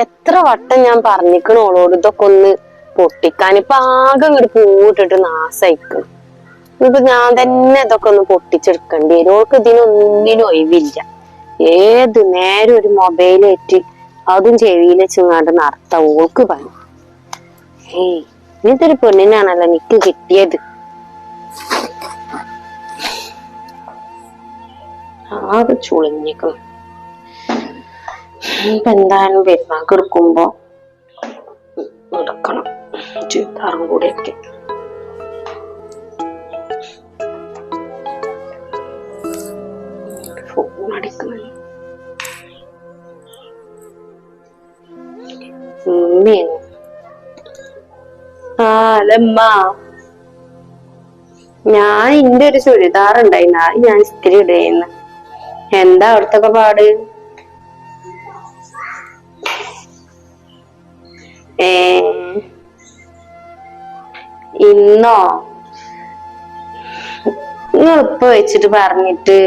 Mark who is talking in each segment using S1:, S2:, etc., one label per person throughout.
S1: എത്ര വട്ടം ഞാൻ പറഞ്ഞിക്കണോളോട് ഇതൊക്കെ ഒന്ന് പൊട്ടിക്കാൻ. ഇപ്പൊ ആകെ ഇങ്ങോട്ട് പൂവിട്ടിട്ട് നാശയിക്കണം. ഇപ്പൊ ഞാൻ തന്നെ ഇതൊക്കെ ഒന്ന് പൊട്ടിച്ചെടുക്കേണ്ടി വരും. ഓൾക്ക് ഇതിനൊന്നിനും ഒഴിവില്ല. ഏത് നേരം ഒരു മൊബൈലേറ്റ് അതും ചെവിയിൽ വെച്ചങ്ങാണ്ട് നടത്ത ഓൾക്ക് പണി. ഏയ് ഇങ്ങനത്തെ പെണ്ണിനാണല്ലോ എനിക്ക് കിട്ടിയത്. ആകെ ചുളിഞ്ഞിക്കണം. ഇപ്പൊ എന്തായാലും പെരുന്നാൾക്ക് എടുക്കുമ്പോ എടുക്കണം ചുരിദാറും കൂടെയൊക്കെ. ഫോൺ അടിക്കണം. അല്ലമ്മ, ഞാൻ ഇന്റെ ഒരു ചുരിദാർ ഉണ്ടായിന്ന ഞാൻ ഇസ്തിരി ഇടുന്നു. എന്താ അവിടത്തൊക്കെ പാട്? ഇന്നോ? നിങ്ങൾ ഇപ്പൊ വെച്ചിട്ട് പറഞ്ഞിട്ട്.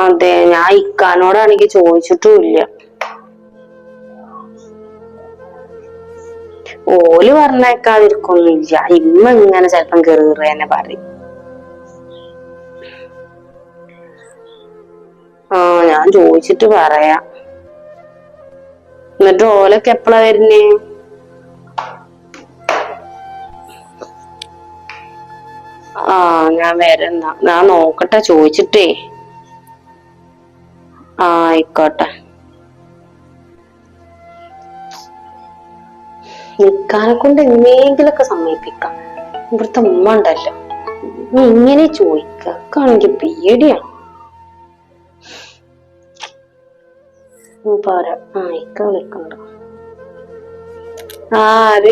S1: അതെ, ഞാൻ ഇക്കാനോടാണെങ്കിൽ ചോദിച്ചിട്ടുമില്ല. ഓല് പറഞ്ഞേക്കാതിരിക്കൊന്നുമില്ല. ഇമ്മ ഇങ്ങനെ ചെലപ്പം കേറുന്നെ പറയും. ഞാൻ ചോദിച്ചിട്ട് പറയാം. എന്നിട്ട് ഓലൊക്കെ എപ്പഴാ വരുന്നേ? ഞാൻ വരുന്ന. ഞാൻ നോക്കട്ടെ ചോദിച്ചിട്ടേ. ആയിക്കോട്ടെ. നിക്കാനെ കൊണ്ട് എങ്ങനെങ്കിലൊക്കെ സമ്മതിപ്പിക്കാം. ഇവിടുത്തെ ഉമ്മ ഉണ്ടല്ലോ, നീ ഇങ്ങനെ ചോദിക്കാണെങ്കിൽ പേടിയാണ്. പോരാ. ഇക്ക വിളിക്കണ്ട.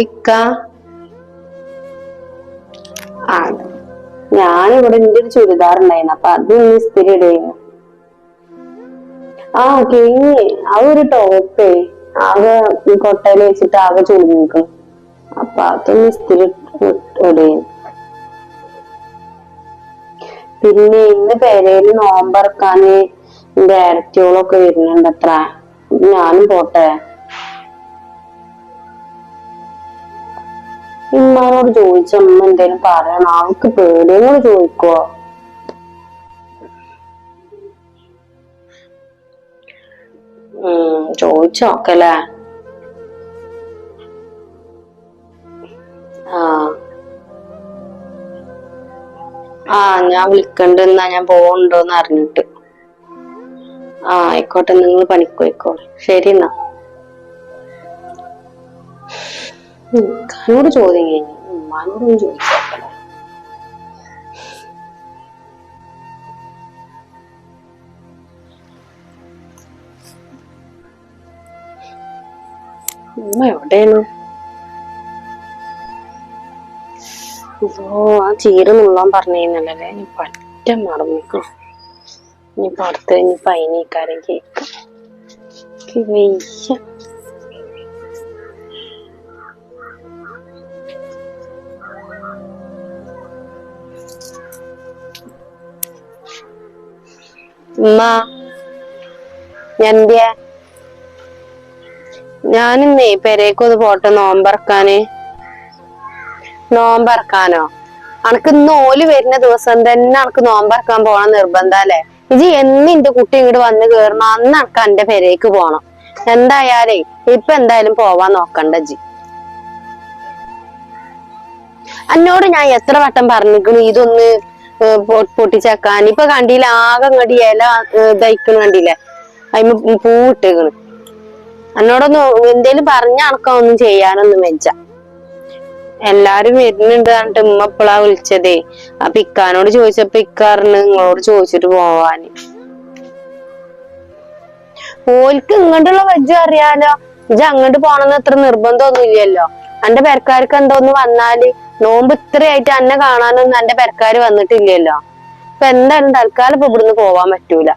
S1: ഇക്ക, ഞാനിവിടെ എന്റെ ഒരു ചുരിദാർ ഉണ്ടായിരുന്നു. അപ്പൊ അത് ഇസ്തിരി ഇടുന്നു. കഴിഞ്ഞ്. അതൊരു ടോപ്പേ ആകെ കൊട്ടയിൽ വെച്ചിട്ട് ആകെ ചുരുങ്ങിക്കും. അപ്പൊ അതൊന്ന് ഇസ്തിരി ഇടുന്നു. പിന്നെ ഇന്ന് പെരേല് നോമ്പറക്കാന് എന്റെ ഏടത്തിയോളൊക്കെ വരുന്നുണ്ട് അത്ര. ഞാനും പോട്ടെ? ഇമ്മാനോട് ചോദിച്ച അമ്മ എന്തേലും പറയണം. അവൾക്ക് പേടിയോട് ചോദിക്കോ? ചോദിച്ചോക്കല്ലേ. ഞാൻ വിളിക്കണ്ട്. എന്നാ ഞാൻ പോകണ്ടോന്ന് അറിഞ്ഞിട്ട്. ആയിക്കോട്ടെ, നിങ്ങൾ പണിക്ക് പോയിക്കോളെ. ശരി എന്നാ. ഇക്കാനോട് ചോദ്യം കഴിഞ്ഞു, ഉമ്മാനോടൊന്നും ചോദിച്ചോക്കല്ലേ. ഉമ്മ എവിടെയാണ്? ആ ചീര നുള്ളാൻ പറഞ്ഞല്ലേ. ഇനി പറ്റ മറന്നിക്കോ. ഇനിയിപ്പൊ അടുത്ത് ഇനിയിപ്പൊ അതിനേക്കാരം കേക്ക് വയ്യ. ഉമ്മ, ഞാനിന്നേ പെരേക്കൊന്ന് പോട്ടെ നോമ്പറക്കാന്. നോമ്പറക്കാനോ? അനക്ക് ഇന്ന് ഓല് വരുന്ന ദിവസം തന്നെ അനക്ക് നോമ്പറക്കാൻ പോണം നിർബന്ധല്ലേ? ഇജി എന്ന് എന്റെ കുട്ടി ഇങ്ങോട്ട് വന്ന് കേറണം അന്ന് അനക്ക് എന്റെ പെരേക്ക് പോണം. എന്തായാലേ ഇപ്പൊ എന്തായാലും പോവാൻ നോക്കണ്ട ജി. എന്നോട് ഞാൻ എത്ര വട്ടം പറഞ്ഞിക്കണ് ഇതൊന്ന് പൊട്ടിച്ചേക്കാൻ. ഇപ്പൊ കണ്ടില്ല, ആകെ ഇങ്ങടി ഇല ഇതായിക്കണ് കണ്ടില്ലേ, അതിന് പൂവിട്ടേക്കണ്. എന്നോടൊന്ന് എന്തേലും പറഞ്ഞ അനക്കൊന്നും ചെയ്യാനൊന്നും വെച്ച. എല്ലാരും വരുന്നുണ്ട് പറഞ്ഞിട്ട് ഉമ്മ എപ്പളാ വിളിച്ചതേ. അപ്പൊ ഇക്കാനോട് ചോദിച്ചപ്പോ ഇക്കാറിന് നിങ്ങളോട് ചോദിച്ചിട്ട് പോവാന്. ഓൽക്ക് ഇങ്ങോട്ടുള്ള വജ്ജ അറിയാലോ. ഇജ് അങ്ങോട്ട് പോണെന്ന് അത്ര നിർബന്ധമൊന്നും ഇല്ലല്ലോ. എന്റെ പെരക്കാർക്ക് എന്തോന്ന് വന്നാല് നോമ്പ് ഇത്രയായിട്ട് എന്നെ കാണാനൊന്നും എന്റെ പെരക്കാര് വന്നിട്ടില്ലല്ലോ. ഇപ്പൊ എന്തായാലും തൽക്കാലം ഇപ്പൊ ഇവിടുന്ന് പോവാൻ പറ്റൂല.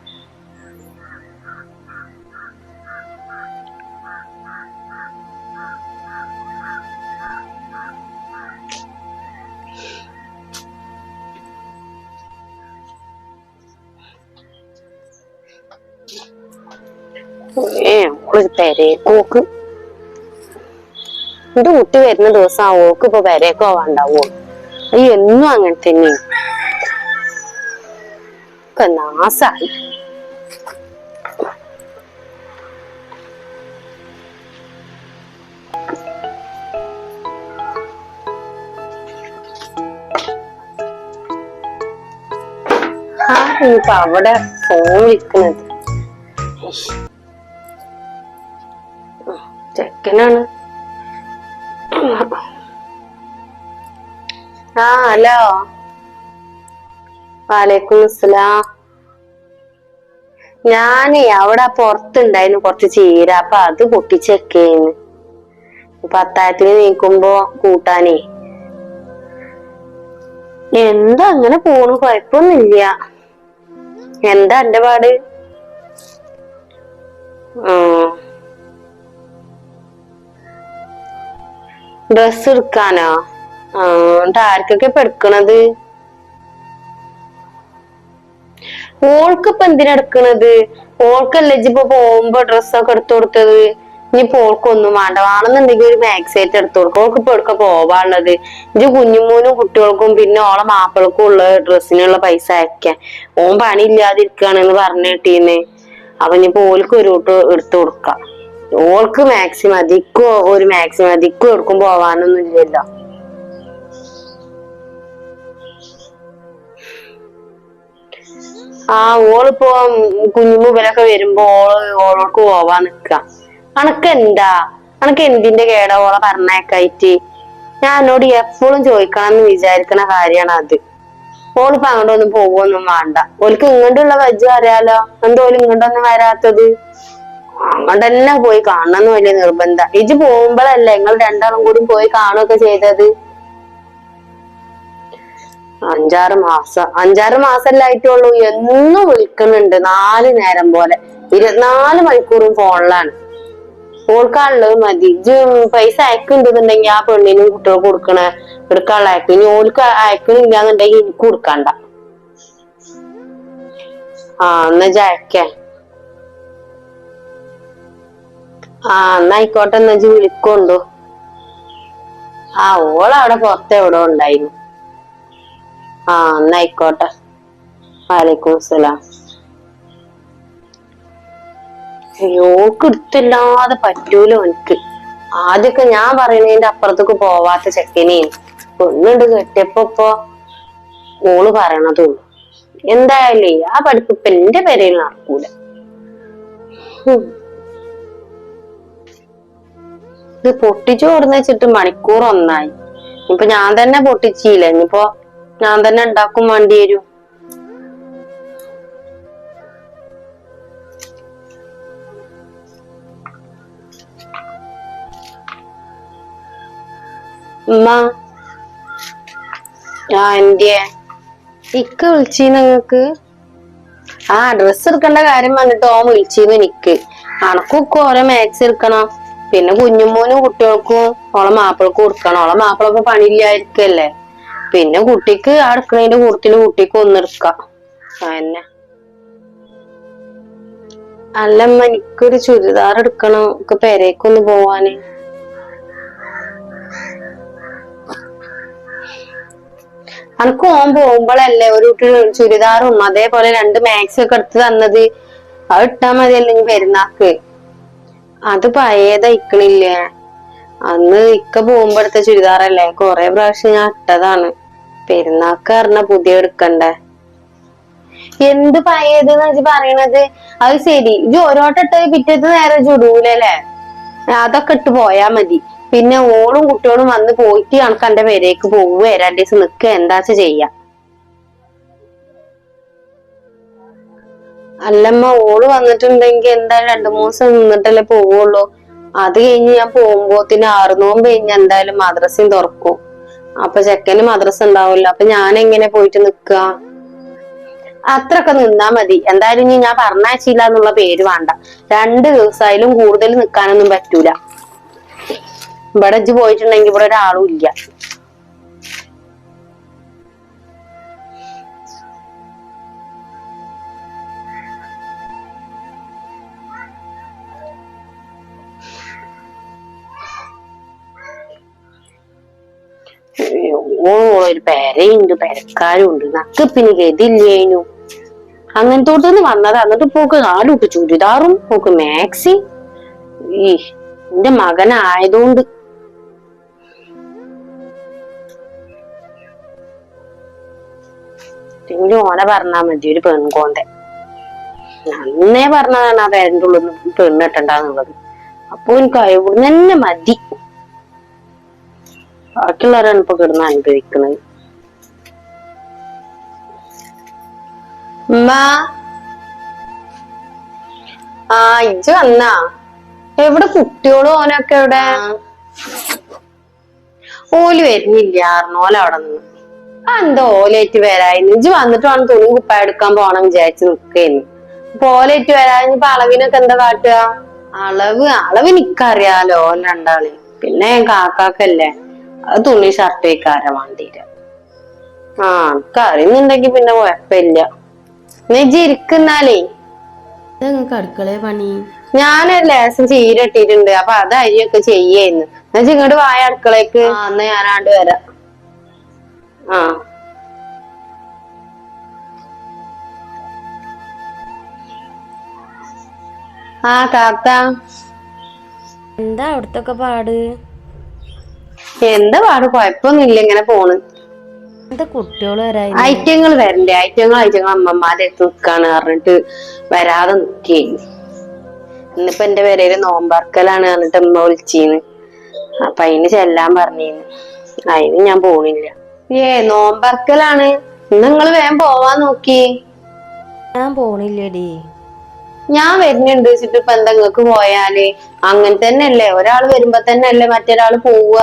S1: ഓള് പെരേക്കോക്ക് എന്റെ കുട്ടി വരുന്ന ദിവസം ഓക്ക് ഇപ്പൊ പെരേക്ക് പോവാണ്ടാവോ? ഈ എന്നും അങ്ങനെ തന്നെ നാസായി. ഇപ്പൊ അവിടെ ഫോൺ വിളിക്കുന്നത് ചെക്കനാണ്. ഹലോ. വാലേക്കും അസ്സലാം. ഞാനേ അവിടെ പുറത്തുണ്ടായിരുന്നു കുറച്ച് ചീര, അപ്പൊ അത് പൊട്ടിച്ചേക്കേന്ന്. പത്തായത്തിന് നീക്കുമ്പോ കൂട്ടാനേ. എന്താ അങ്ങനെ പോണു, കൊഴപ്പൊന്നുമില്ല. എന്താ എന്റെ പാട്? ഡ്രസ് എടുക്കാനോ? ആർക്കൊക്കെ ഇപ്പൊ എടുക്കണത്? ഓൾക്കിപ്പൊ എന്തിനാ എടുക്കണത്? ഓൾക്കല്ലേ ഇപ്പൊ പോകുമ്പോ ഡ്രസ്സൊക്കെ എടുത്തു കൊടുത്തത്. ഇനിയിപ്പോ ഓൾക്കൊന്നും വേണ്ട. വേണമെന്നുണ്ടെങ്കിൽ ഒരു മാക്സി ആയിട്ട് എടുത്തു കൊടുക്കും. ഓൾക്കിപ്പൊ എടുക്ക പോവാനുള്ളത്? ഇജ്ജ് കുഞ്ഞുമോനും കുട്ടികൾക്കും പിന്നെ ഓളെ മാപ്പിളക്കും ഉള്ള ഡ്രസ്സിനുള്ള പൈസ അയക്കാൻ. ഓൻ പണി ഇല്ലാതിരിക്കുകയാണെന്ന് പറഞ്ഞു കേട്ടീന്ന്. അപ്പൊ ഇനിയിപ്പോ ഓൾക്ക് ഒരു കൂട്ട് എടുത്തു കൊടുക്കാം. ഓൾക്ക് മാക്സി മതിക്കോ, ഒരു മാക്സി മതിക്കോ എടുക്കും പോവാനൊന്നും ഇല്ലല്ലോ. ഓളിപ്പോ കുഞ്ഞുമുബലൊക്കെ വരുമ്പോ ഓൾക്ക് പോവാൻ നിക്ക. അനക്കെന്താ? അനക്ക് എന്തിന്റെ കേടാ ഓളെ പറഞ്ഞേക്കായിട്ട്? ഞാൻ എന്നോട് എപ്പോഴും ചോദിക്കണം എന്ന് വിചാരിക്കണ കാര്യമാണ് അത്. ഓളിപ്പോ അങ്ങോട്ടൊന്നും പോവൊന്നും വേണ്ട. ഓൾക്ക് ഇങ്ങോട്ടുള്ള വജ്ജും അറിയാലോ. എന്തോലും ഇങ്ങോട്ടൊന്നും വരാത്തത്? അങ്ങോട്ട് തന്നെ പോയി കാണണമെന്ന് വലിയ നിർബന്ധ. ഇജ്ജ് പോകുമ്പോഴല്ലേ നിങ്ങൾ രണ്ടാളും കൂടി പോയി കാണുകയൊക്കെ ചെയ്തത്. 5-6 മാസല്ലേ ആയിട്ടുള്ളൂ. എന്നും വിളിക്കുന്നുണ്ട് 4 നേരം പോലെ. 24 മണിക്കൂറും ഫോണിലാണ്. ഓൾക്കാനുള്ളത് മതി. ഇജ്ജ് പൈസ അയക്കുന്നുണ്ടെന്നുണ്ടെങ്കിൽ ആ പെണ്ണിനും കുട്ടികൾക്ക് കൊടുക്കണ എടുക്കാനുള്ള അയക്കും. ഇനി ഓൾക്ക് അയക്കണില്ലാന്നുണ്ടെങ്കിൽ എനിക്ക് കൊടുക്കണ്ട. എന്നാ ഇജ്ജ് അയക്കേ. എന്നായിക്കോട്ടെ. എന്നാ ഇജ്ജ് വിളിക്കൊണ്ടു. ഓളവിടെ പുറത്ത് എവിടെ ഉണ്ടായിരുന്നു. എന്നായിക്കോട്ടെ. വാലേക്കും അസ്സലാം. ഓൾക്ക് എടുത്തില്ലാതെ പറ്റൂലോ എനിക്ക്. ആദ്യമൊക്കെ ഞാൻ പറയണതിന്റെ അപ്പുറത്തേക്ക് പോവാത്ത ചെക്കനെയും പെണ്ണുണ്ട് കെട്ടിയപ്പോ ഓള് പറയണതുള്ളൂ. എന്തായാലേ ആ പഠിപ്പ് ഇപ്പൊ എന്റെ പേരയിൽ നടക്കൂല. ഇത് പൊട്ടിച്ചു കൊടുന്ന് വെച്ചിട്ട് മണിക്കൂർ 1 ഇപ്പൊ ഞാൻ തന്നെ പൊട്ടിച്ചില്ല. ഇനിയിപ്പോ ഞാൻ തന്നെ ഉണ്ടാക്കും വേണ്ടി വരും. എന്റെ ഇക്ക വിളിച്ചീന്ന് നിങ്ങക്ക്? ഡ്രസ്സ് എടുക്കേണ്ട കാര്യം വന്നിട്ട് ഓൻ വിളിച്ചീന്ന് എനിക്ക്. അനക്കൊക്കെ ഓരോ മാക്സി എടുക്കണം. പിന്നെ കുഞ്ഞുമോനും കുട്ടികൾക്കും ഓളെ മാപ്പിളക്കും കൊടുക്കണം. ഓളെ മാപ്പിളൊക്കെ പണിയില്ലായിരിക്കല്ലേ. പിന്നെ കുട്ടിക്ക് ആ എടുക്കണതിന്റെ കൂട്ടത്തില് കുട്ടിക്ക് ഒന്നെടുക്കാം. അതന്നെ. അല്ലമ്മ, എനിക്കൊരു ചുരിദാർ എടുക്കണം. ഒക്കെ പെരേക്കൊന്ന് പോവാന്. അനക്ക് ഓൻ പോകുമ്പോഴല്ലേ ഒരു ചുരിദാറും അതേപോലെ 2 മാക്സി ഒക്കെ എടുത്ത് തന്നത്. അത് ഇട്ടാ മതിയല്ലോ ഇനി പെരുന്നാക്ക്. അത് പഴയതയിക്കണില്ലേ. അന്ന് ഇക്ക പോകുമ്പോ എടുത്ത ചുരിദാറല്ലേ. കൊറേ പ്രാവശ്യം ഞാൻ ഇട്ടതാണ്. പെരുന്നാക്ക് പറഞ്ഞ പുതിയ എടുക്കണ്ടേ. എന്ത് പഴയത് വെച്ച് പറയണത്? അത് ശരി, ഇത് ഓരോട്ടം ഇട്ട പിറ്റേന്ന് നേരെ ചുടൂലല്ലേ. അതൊക്കെ ഇട്ട് പോയാ മതി. പിന്നെ ഓളും കുട്ടികളും വന്ന് പോയിട്ട് കണക്ക് എന്റെ പേരേക്ക് പോവുക 2 ദിവസം നിക്ക എന്താച്ച ചെയ്യാ. അല്ലമ്മ, ഓള് വന്നിട്ടുണ്ടെങ്കിൽ എന്തായാലും 2-3 ദിവസം നിന്നിട്ടല്ലേ പോവുള്ളൂ. അത് കഴിഞ്ഞ് ഞാൻ പോകുമ്പോത്തിന് 6 നോമ്പ് കഴിഞ്ഞ് എന്തായാലും മദ്രസയും തുറക്കും. അപ്പൊ ചെക്കന് മദ്രസ ഉണ്ടാവില്ല. അപ്പൊ ഞാൻ എങ്ങനെ പോയിട്ട് നിക്ക? അത്രയൊക്കെ നിന്നാ മതി. എന്തായാലും ഇനി ഞാൻ പറഞ്ഞയച്ചില്ല എന്നുള്ള പേര് വേണ്ട. 2 ദിവസമായാലും കൂടുതൽ നിക്കാനൊന്നും പറ്റൂല. ഇവിടെ ഇജ്ജ് പോയിട്ടുണ്ടെങ്കിൽ ഇവിടെ ഒരാളും ഇല്ല. ഒരു പെരയുണ്ട്, പെരക്കാരും ഉണ്ട്, നക്ക് പിന്നെ ഗതില്ലേനു. അങ്ങനത്തോട്ടന്ന് വന്നത്. എന്നിട്ട് പോക്ക് നാലുട്ട് ചുരിദാറും പോക്ക് മാക്സി. ഈ എന്റെ മകനായതുകൊണ്ട് പിന്നെ ഓനെ പറഞ്ഞാ മതി ഒരു പെൺകോണ്ടെ. അന്നേ പറഞ്ഞതാണ് ആ പേരന്റെ ഉള്ളിൽ പെണ്ണിട്ടുണ്ടാന്നുള്ളത്. അപ്പൊ എനിക്ക് ഇവിടുന്ന് തന്നെ മതി. ബാക്കിയുള്ളവരാണ് ഇപ്പൊ കിടന്ന് അനുഭവിക്കുന്നത്. ആ ഇജ്ജ് വന്നാ? എവിടെ കുട്ടിയോളും ഓനൊക്കെ എവിടെ? ഓല് വരുന്നില്ല ഓല അവിടെ നിന്ന്. എന്താ ഓലേറ്റ് വരായിരുന്നു? ഇജ്ജ് വന്നിട്ട് വേണം തുണി കുപ്പായ എടുക്കാൻ പോണം വിചാരിച്ച് നിക്കേന്ന്. അപ്പൊ ഓലേറ്റ് വരാഞ്ഞിപ്പോ അളവിനൊക്കെ എന്താ കാട്ടുക? അളവ് നിക്കറിയാലോ ഓൻ രണ്ടാളി. പിന്നെ കാക്കാക്കല്ലേ, അത് തുണി ഷർട്ട് വയ്ക്കാര വണ്ടിയില്. എനിക്ക് അറിയുന്നുണ്ടെങ്കി പിന്നെ കുഴപ്പമില്ല. നെജ്ജി ഇരിക്കുന്നാലേ.
S2: നിങ്ങൾക്ക് അടുക്കള പണി?
S1: ഞാനൊരു ലേശം ചീരട്ടിട്ടുണ്ട്, അപ്പൊ അത് അരിയൊക്കെ ചെയ്യായിരുന്നു. എന്നുവെച്ചാ ഇങ്ങോട്ട് വായ അടുക്കളേക്ക്. അന്ന് ഞാനാണ്ട് വരാം. താത്ത
S2: എന്താ അവിടത്തൊക്കെ പാട്?
S1: എന്താ പാട്? കുഴപ്പമൊന്നുമില്ല, ഇങ്ങനെ പോണ്.
S2: എന്താ കുട്ടികള് വരായി?
S1: ഐറ്റങ്ങൾ വരണ്ടേ? ഐറ്റങ്ങൾ അമ്മമാരെ അടുത്ത് നിക്കാണ് പറഞ്ഞിട്ട് വരാതെ നിക്കേന്ന്. ഇന്നിപ്പോ എന്റെ പേരേല് നോമ്പർക്കലാണ് പറഞ്ഞിട്ട് അമ്മ വിളിച്ചീന്ന്. അപ്പൊ അതിന് ചെല്ലാൻ പറഞ്ഞീന്ന്. അതിന് ഞാൻ പോണില്ല. നോമ്പർക്കലാണ്. നിങ്ങള് വേഗം പോവാൻ നോക്കി.
S2: ഞാൻ പോണില്ലടി.
S1: ഞാൻ വരുന്നുണ്ട് വെച്ചിട്ട് ഇപ്പൊ എന്താ നിങ്ങക്ക് പോയാല്? അങ്ങനെ തന്നെയല്ലേ, ഒരാൾ വരുമ്പോ തന്നെ അല്ലേ മറ്റൊരാള് പോവുക.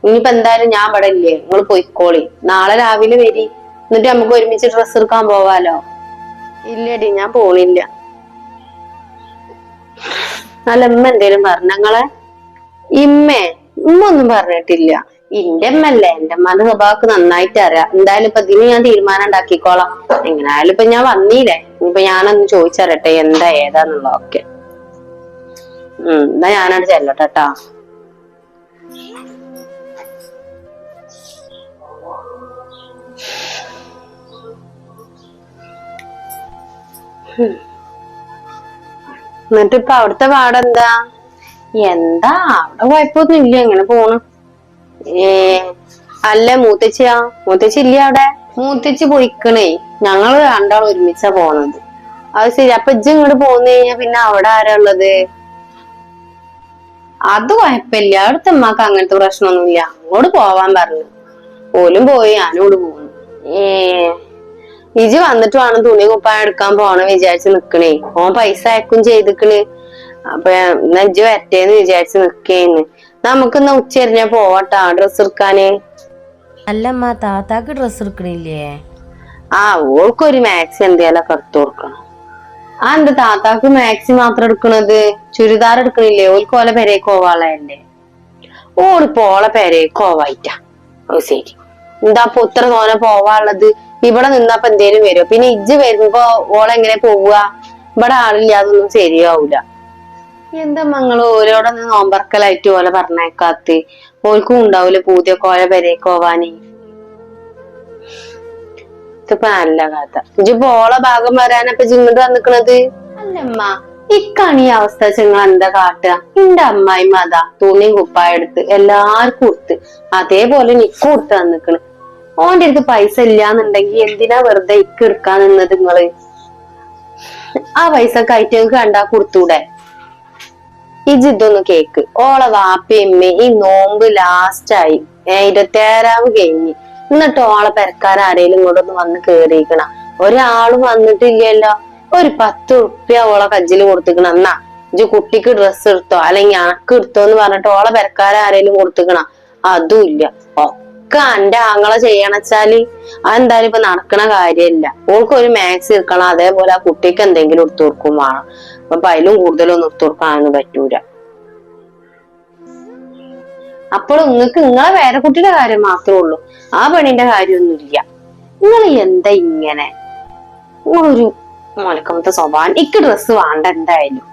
S1: ഇനിയിപ്പോ എന്തായാലും ഞാൻ ഇവിടെ ഇല്ലേ, നിങ്ങൾ പോയിക്കോളി. നാളെ രാവിലെ വരി, എന്നിട്ട് നമുക്ക് ഒരുമിച്ച് ഡ്രസ്സ് എടുക്കാൻ പോവാലോ. ഇല്ലടി ഞാൻ പോണില്ല. അല്ല ഉമ്മ എന്തേലും പറഞ്ഞങ്ങളെ? ഉമ്മ ഒന്നും പറഞ്ഞിട്ടില്ല. എന്റെ അമ്മല്ലേ, എന്റെ അമ്മന്റെ സ്വഭാവമൊക്കെ നന്നായിട്ട് അറിയാം. എന്തായാലും ഇപ്പൊ ഇതിന് ഞാൻ തീരുമാനം ഉണ്ടാക്കിക്കോളാം. എങ്ങനെയായാലും ഇപ്പൊ ഞാൻ വന്നീല്ലേ, ഇനിയിപ്പൊ ഞാനൊന്ന് ചോദിച്ചറിയട്ടെ എന്താ ഏതാന്നുള്ളതൊക്കെ. എന്നാ ഞാനവിടെ ചെല്ലട്ടെട്ടാ. എന്നിട്ടിപ്പൊ അവിടുത്തെ പാടെന്താ? എന്താ അവിടെ കുഴപ്പമൊന്നും ഇല്ല, ഇങ്ങനെ പോണ്. അല്ല മൂത്തച്ചി ഇല്ല അവിടെ? മൂത്തച്ചി പോയിക്കണേ. ഞങ്ങള് രണ്ടാളും ഒരുമിച്ചാ പോണത്. അത് ശരി. അപ്പൊ ഇജ്ജ് ഇങ്ങോട്ട് പോന്നു കഴിഞ്ഞാ പിന്നെ അവിടെ ആരാ ഉള്ളത്? അത് കുഴപ്പമില്ല, അവിടുത്തെ അമ്മക്ക് അങ്ങനത്തെ പ്രശ്നമൊന്നുമില്ല. അങ്ങോട്ട് പോവാൻ പറഞ്ഞു. ഓലും പോയി, ഞാനോട് പോന്നു. ഇജ്ജ് വന്നിട്ട് വേണം തുണി കുപ്പായം എടുക്കാൻ പോണം വിചാരിച്ച് നിക്കണേ. ഓൻ പൈസ അയക്കും ചെയ്തിക്കണ്. അപ്പൊ ഇജ്ജ് വരട്ടേന്ന് വിചാരിച്ച് നിക്കേന്ന്. നമുക്കിന്ന് ഉച്ചരിഞ്ഞാ പോവട്ടാ ഡ്രസ്സ് എടുക്കാന്.
S2: അല്ലമ്മ, താത്താക്ക് ഡ്രസ്സ് എടുക്കണില്ലേ?
S1: ഓൾക്കൊരു മാക്സി എന്തേലൊക്കെ എടുത്തു കൊടുക്കണം. എന്താ താത്താക്ക് മാക്സി മാത്രം എടുക്കണത്? ചുരിദാർ എടുക്കണില്ലേ? ഓൾക്ക് ഓലെ പെരേക്ക് പോവാളല്ലേ. ഓളിപ്പോ ഓളെ പെരേക്ക് പോവായിട്ടാ. ശരി. എന്താ ഇപ്പൊ ഇത്ര തോനെ പോവാനുള്ളത്? ഇവിടെ നിന്നപ്പോ എന്തേലും വരുമോ? പിന്നെ ഇജ്ജ് വരുമ്പോ ഓളെങ്ങനെ പോവുക? ഇവിടെ ആളില്ലാതൊന്നും ശരിയാവൂല. എന്താ മങ്ങള് ഓരോടൊന്ന് നോമ്പറക്കലായിട്ട് ഓലെ പറഞ്ഞേക്കാത്ത്? ഓൾക്കും ഉണ്ടാവൂല പൂതിയൊക്കെ ഓലെ പെരേക്ക് പോവാന്. ഇതിപ്പോ നല്ല കഥ. ഇജ്ജിപ്പോ ഓളെ ഭാഗം വരാനപ്പൊ ഇങ്ങോട്ട് വന്നിക്കണത്? അല്ലമ്മ, ഇക്കാണ് ഈ അവസ്ഥ നിങ്ങൾ എന്താ കാട്ടുക? എന്റെ അമ്മായിമ്മ അതാ തുണിയും കുപ്പായ എടുത്ത് എല്ലാവർക്കും കൊടുത്ത്, അതേപോലെ നിക്കും കൊടുത്ത് തന്നിക്കണ്. ഓന്റെ അടുത്ത് പൈസ ഇല്ലാന്നുണ്ടെങ്കി എന്തിനാ വെറുതെ ഇക്ക് എടുക്കാൻ നിന്നത് നിങ്ങള്? ആ പൈസ കയറ്റങ്ങൾക്ക് കണ്ടാ കൊടുത്തൂടെ? ഇതൊന്ന് കേക്ക്. ഓളെ വാപ്പയമ്മ ഈ നോമ്പ് ലാസ്റ്റായി 27 കഴിഞ്ഞ്, എന്നിട്ട് ഓളെ പെരക്കാരാരേലും ഇങ്ങോട്ടൊന്ന് വന്ന് കേറിയിക്കണ? ഒരാളും വന്നിട്ടില്ലല്ലോ. ഒരു 10 ഉറുപ്പ്യ ഓളെ കജ്ജില് കൊടുത്തിക്കണ. എന്നാ ഇജ്ജ് കുട്ടിക്ക് ഡ്രസ്സ് എടുത്തോ അല്ലെങ്കിൽ അണക്ക് എടുത്തോ എന്ന് പറഞ്ഞിട്ട് ഓളെ പെരക്കാരാരേലും കൊടുത്തിക്കണ? അതും ഇല്ല. ഒക്കെ എന്റെ ആങ്ങളെ ചെയ്യണച്ചാല് അതെന്തായാലും ഇപ്പൊ നടക്കണ കാര്യമല്ല. ഓൾക്ക് ഒരു മാക്സി എടുക്കണം, അതേപോലെ ആ കുട്ടിക്ക് എന്തെങ്കിലും എടുത്തു കൊടുക്കും വേണം. അപ്പൊ അതിലും കൂടുതലൊന്നും എടുത്തു കൊടുക്കാനൊന്നും പറ്റൂല. അപ്പോൾ നിങ്ങക്ക് നിങ്ങളെ പേരക്കുട്ടിയുടെ കാര്യം മാത്രമേ ഉള്ളൂ, ആ പെണ്ണിന്റെ കാര്യമൊന്നും ഇല്ല. നിങ്ങൾ എന്താ ഇങ്ങനെ? നിങ്ങളൊരു മോലക്കമത്തെ സ്വഭാവം. ഇക്ക് ഡ്രസ്സ് വേണ്ട എന്തായാലും.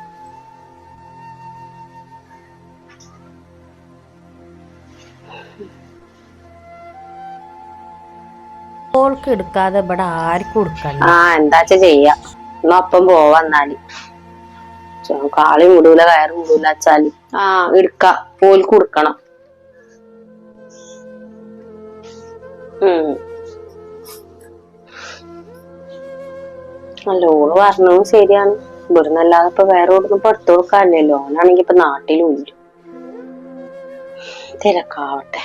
S2: ഓൾക്ക് എടുക്കാതെ ഇവിടെ ആർക്കും എടുക്കണ്ട.
S1: എന്താച്ചാ ചെയ്യാ, എന്നാ ഒപ്പം പോവാന്നാല്. കാളി മുടൂല കയറ് മുടൂല വെച്ചാല് എടുക്ക ഓൽക്ക് കൊടുക്കണം. ലോണ് പറഞ്ഞതും ശരിയാണ്. ഇവിടുന്നല്ലാതെ ഇപ്പൊ വേറെ ഓടുന്നു പുറത്തു കൊടുക്കാനില്ലല്ലോ. ഓനാണെങ്കി ഇപ്പൊ നാട്ടിലും ഇല്ല. തിരക്കാവട്ടെ.